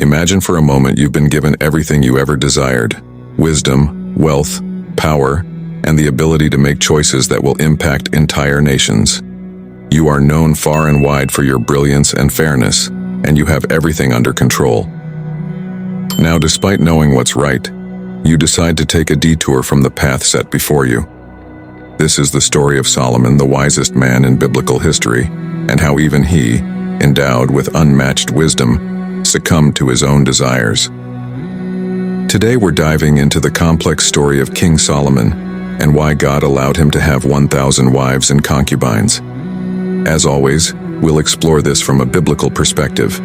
Imagine for a moment you've been given everything you ever desired: wisdom, wealth, power, and the ability to make choices that will impact entire nations. You are known far and wide for your brilliance and fairness, and you have everything under control. Now, despite knowing what's right, you decide to take a detour from the path set before you. This is the story of Solomon, the wisest man in biblical history, and how even he, endowed with unmatched wisdom, succumbed to his own desires. Today we're diving into the complex story of King Solomon and why God allowed him to have 1,000 wives and concubines. As always, we'll explore this from a biblical perspective,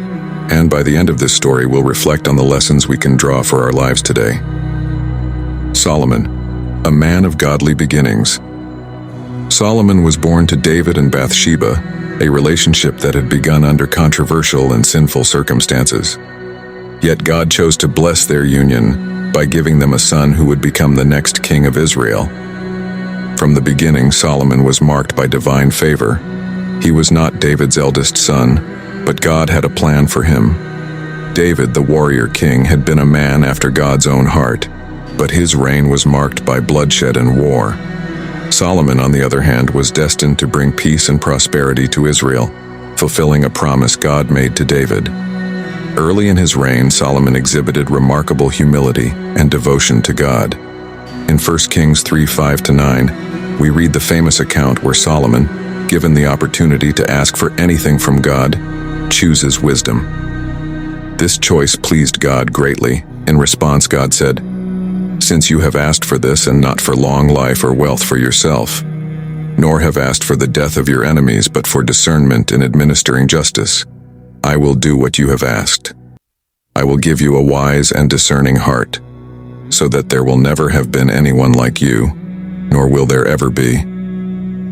and by the end of this story we'll reflect on the lessons we can draw for our lives today. Solomon, a man of godly beginnings. Solomon was born to David and Bathsheba, a relationship that had begun under controversial and sinful circumstances. Yet God chose to bless their union by giving them a son who would become the next king of Israel. From the beginning, Solomon was marked by divine favor. He was not David's eldest son, but God had a plan for him. David, the warrior king, had been a man after God's own heart, but his reign was marked by bloodshed and war. Solomon, on the other hand, was destined to bring peace and prosperity to Israel, fulfilling a promise God made to David. Early in his reign, Solomon exhibited remarkable humility and devotion to God. In 1 Kings 3:5-9, we read the famous account where Solomon, given the opportunity to ask for anything from God, chooses wisdom. This choice pleased God greatly. In response, God said, "Since you have asked for this and not for long life or wealth for yourself, nor have asked for the death of your enemies but for discernment in administering justice, I will do what you have asked. I will give you a wise and discerning heart, so that there will never have been anyone like you, nor will there ever be.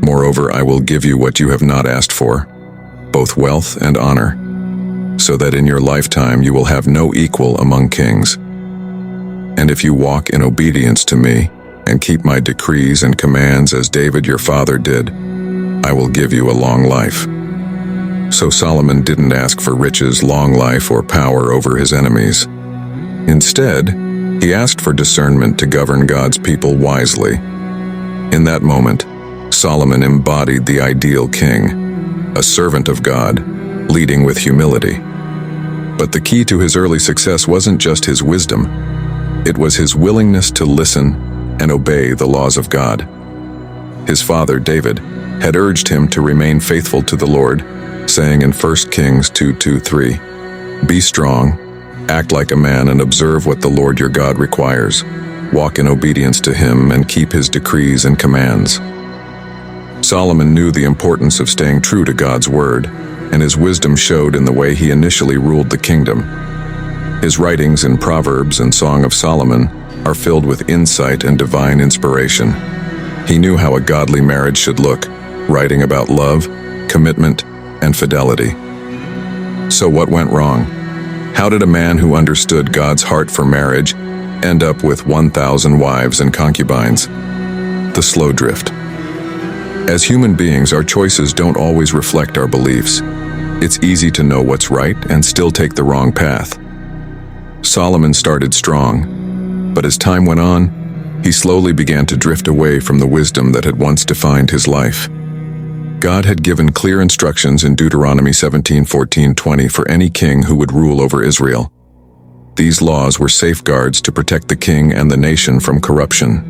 Moreover, I will give you what you have not asked for, both wealth and honor, so that in your lifetime you will have no equal among kings. And if you walk in obedience to me and keep my decrees and commands as David your father did, I will give you a long life." So Solomon didn't ask for riches, long life, or power over his enemies. Instead, he asked for discernment to govern God's people wisely. In that moment, Solomon embodied the ideal king, a servant of God, leading with humility. But the key to his early success wasn't just his wisdom. It was his willingness to listen and obey the laws of God. His father, David, had urged him to remain faithful to the Lord, saying in 1 Kings 2:2-3, "Be strong, act like a man, and observe what the Lord your God requires. Walk in obedience to him and keep his decrees and commands." Solomon knew the importance of staying true to God's word, and his wisdom showed in the way he initially ruled the kingdom. His writings in Proverbs and Song of Solomon are filled with insight and divine inspiration. He knew how a godly marriage should look, writing about love, commitment, and fidelity. So what went wrong? How did a man who understood God's heart for marriage end up with 1,000 wives and concubines? The slow drift. As human beings, our choices don't always reflect our beliefs. It's easy to know what's right and still take the wrong path. Solomon started strong, but as time went on, he slowly began to drift away from the wisdom that had once defined his life. God had given clear instructions in Deuteronomy 17:14-20 for any king who would rule over Israel. These laws were safeguards to protect the king and the nation from corruption.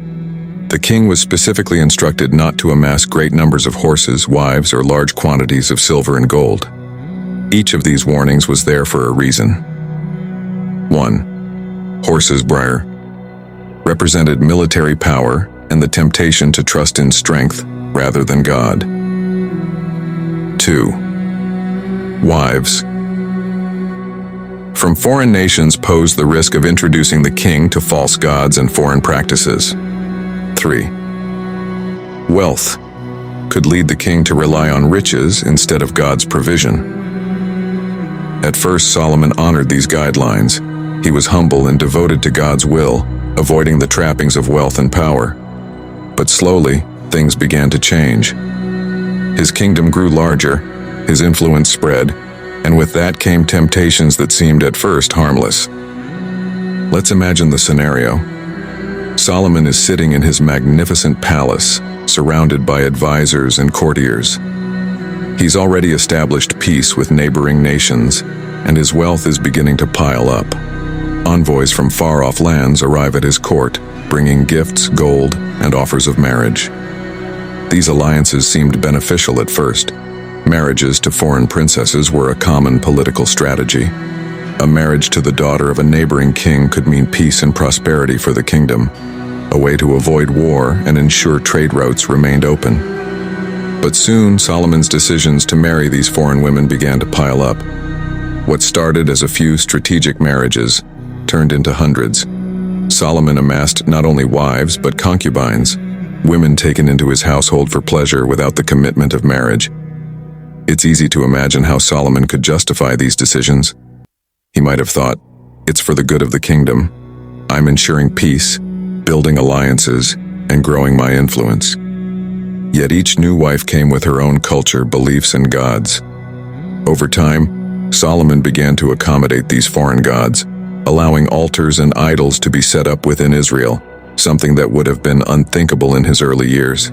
The king was specifically instructed not to amass great numbers of horses, wives, or large quantities of silver and gold. Each of these warnings was there for a reason. 1. Horses, briar, represented military power and the temptation to trust in strength rather than God. 2. Wives, from foreign nations, posed the risk of introducing the king to false gods and foreign practices. 3. Wealth could lead the king to rely on riches instead of God's provision. At first, Solomon honored these guidelines. He was humble and devoted to God's will, avoiding the trappings of wealth and power. But slowly, things began to change. His kingdom grew larger, his influence spread, And with that came temptations that seemed at first harmless. Let's imagine the scenario. Solomon is sitting in his magnificent palace, surrounded by advisors and courtiers. He's already established peace with neighboring nations, and his wealth is beginning to pile up. Envoys from far-off lands arrive at his court, bringing gifts, gold, and offers of marriage. These alliances seemed beneficial at first. Marriages to foreign princesses were a common political strategy. A marriage to the daughter of a neighboring king could mean peace and prosperity for the kingdom, a way to avoid war and ensure trade routes remained open. But soon, Solomon's decisions to marry these foreign women began to pile up. What started as a few strategic marriages turned into hundreds. Solomon amassed not only wives but concubines, women taken into his household for pleasure without the commitment of marriage. It's easy to imagine how Solomon could justify these decisions. He might have thought, it's for the good of the kingdom. I'm ensuring peace, building alliances, and growing my influence. Yet each new wife came with her own culture, beliefs, and gods. Over time, Solomon began to accommodate these foreign gods, allowing altars and idols to be set up within Israel, something that would have been unthinkable in his early years.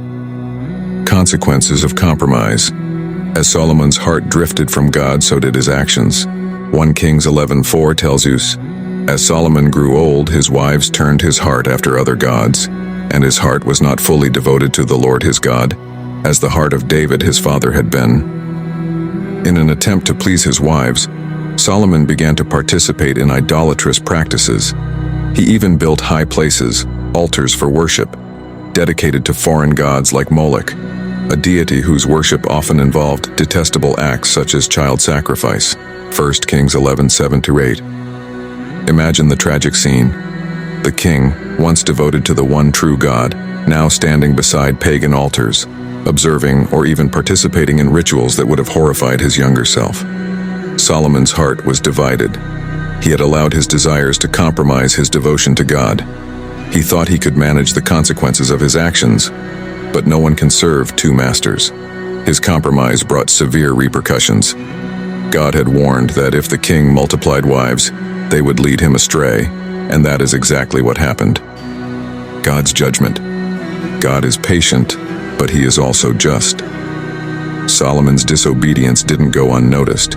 Consequences of compromise. As Solomon's heart drifted from God, so did his actions. 1 Kings 11:4 tells us, as Solomon grew old, his wives turned his heart after other gods, and his heart was not fully devoted to the Lord his God, as the heart of David his father had been. In an attempt to please his wives, Solomon began to participate in idolatrous practices. He even built high places, altars for worship, dedicated to foreign gods like Moloch, a deity whose worship often involved detestable acts such as child sacrifice. 1 Kings 11:7-8. Imagine the tragic scene. The king, once devoted to the one true God, now standing beside pagan altars, observing or even participating in rituals that would have horrified his younger self. Solomon's heart was divided. He had allowed his desires to compromise his devotion to God. He thought he could manage the consequences of his actions, but no one can serve two masters. His compromise brought severe repercussions. God had warned that if the king multiplied wives, they would lead him astray, and that is exactly what happened. God's judgment. God is patient, but he is also just. Solomon's disobedience didn't go unnoticed.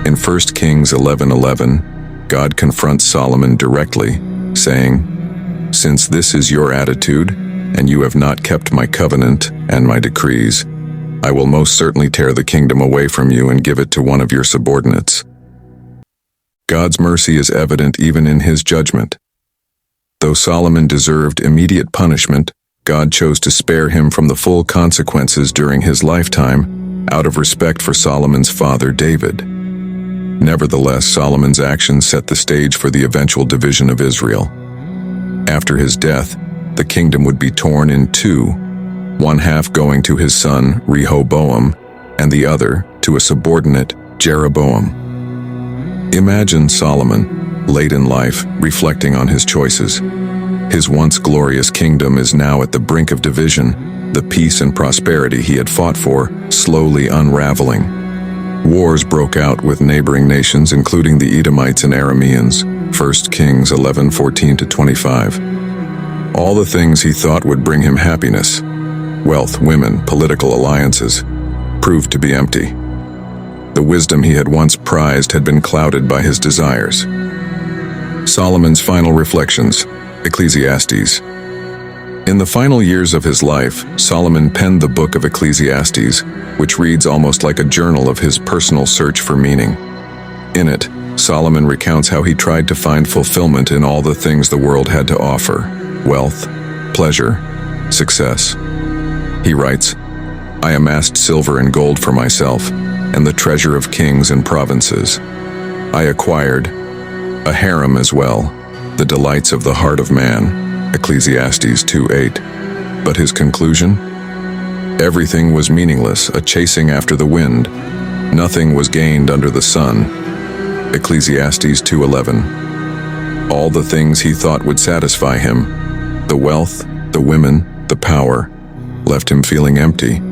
In 1 Kings 11:11, God confronts Solomon directly, saying, "Since this is your attitude, and you have not kept my covenant and my decrees, I will most certainly tear the kingdom away from you and give it to one of your subordinates." God's mercy is evident even in his judgment. Though Solomon deserved immediate punishment, God chose to spare him from the full consequences during his lifetime, out of respect for Solomon's father David. Nevertheless, Solomon's actions set the stage for the eventual division of Israel. After his death, the kingdom would be torn in two, one half going to his son Rehoboam, and the other to a subordinate, Jeroboam. Imagine Solomon, late in life, reflecting on his choices. His once glorious kingdom is now at the brink of division, the peace and prosperity he had fought for slowly unraveling. Wars broke out with neighboring nations, including the Edomites and Arameans, 1 Kings 11:14-25. All the things he thought would bring him happiness, wealth, women, political alliances, proved to be empty. The wisdom he had once prized had been clouded by his desires. Solomon's final reflections, Ecclesiastes. In the final years of his life, Solomon penned the book of Ecclesiastes, which reads almost like a journal of his personal search for meaning. In it, Solomon recounts how he tried to find fulfillment in all the things the world had to offer: wealth, pleasure, success. He writes, "I amassed silver and gold for myself, and the treasure of kings and provinces. I acquired a harem as well, the delights of the heart of man." Ecclesiastes 2:8. But his conclusion? Everything was meaningless, a chasing after the wind. Nothing was gained under the sun. Ecclesiastes 2:11. All the things he thought would satisfy him, the wealth, the women, the power, left him feeling empty.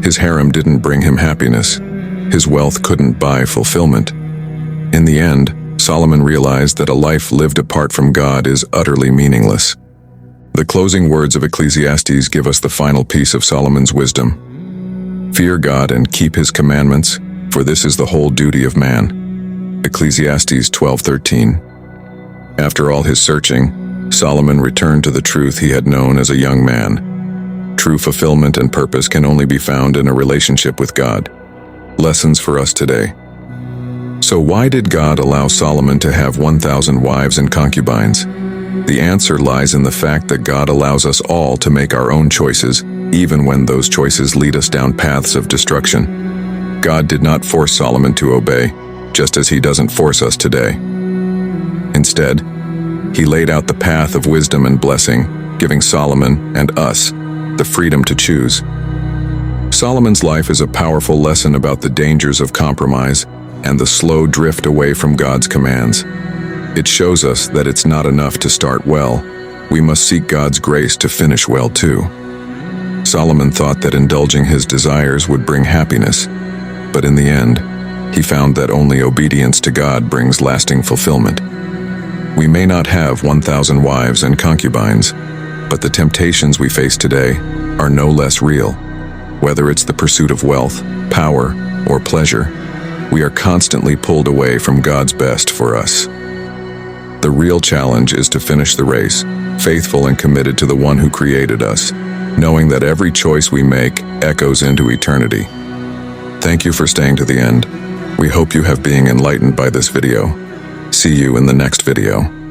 His harem didn't bring him happiness. His wealth couldn't buy fulfillment. In the end, Solomon realized that a life lived apart from God is utterly meaningless. The closing words of Ecclesiastes give us the final piece of Solomon's wisdom. Fear God and keep his commandments, for this is the whole duty of man. Ecclesiastes 12:13. After all his searching, Solomon returned to the truth he had known as a young man. True fulfillment and purpose can only be found in a relationship with God. Lessons for us today. So why did God allow Solomon to have 1,000 wives and concubines? The answer lies in the fact that God allows us all to make our own choices, even when those choices lead us down paths of destruction. God did not force Solomon to obey, just as he doesn't force us today. Instead, he laid out the path of wisdom and blessing, giving Solomon and us the freedom to choose. Solomon's life is a powerful lesson about the dangers of compromise and the slow drift away from God's commands. It shows us that it's not enough to start well. We must seek God's grace to finish well too. Solomon thought that indulging his desires would bring happiness, but in the end, he found that only obedience to God brings lasting fulfillment. We may not have 1,000 wives and concubines, but the temptations we face today are no less real. Whether it's the pursuit of wealth, power, or pleasure, we are constantly pulled away from God's best for us. The real challenge is to finish the race, faithful and committed to the one who created us, knowing that every choice we make echoes into eternity. Thank you for staying to the end. We hope you have been enlightened by this video. See you in the next video.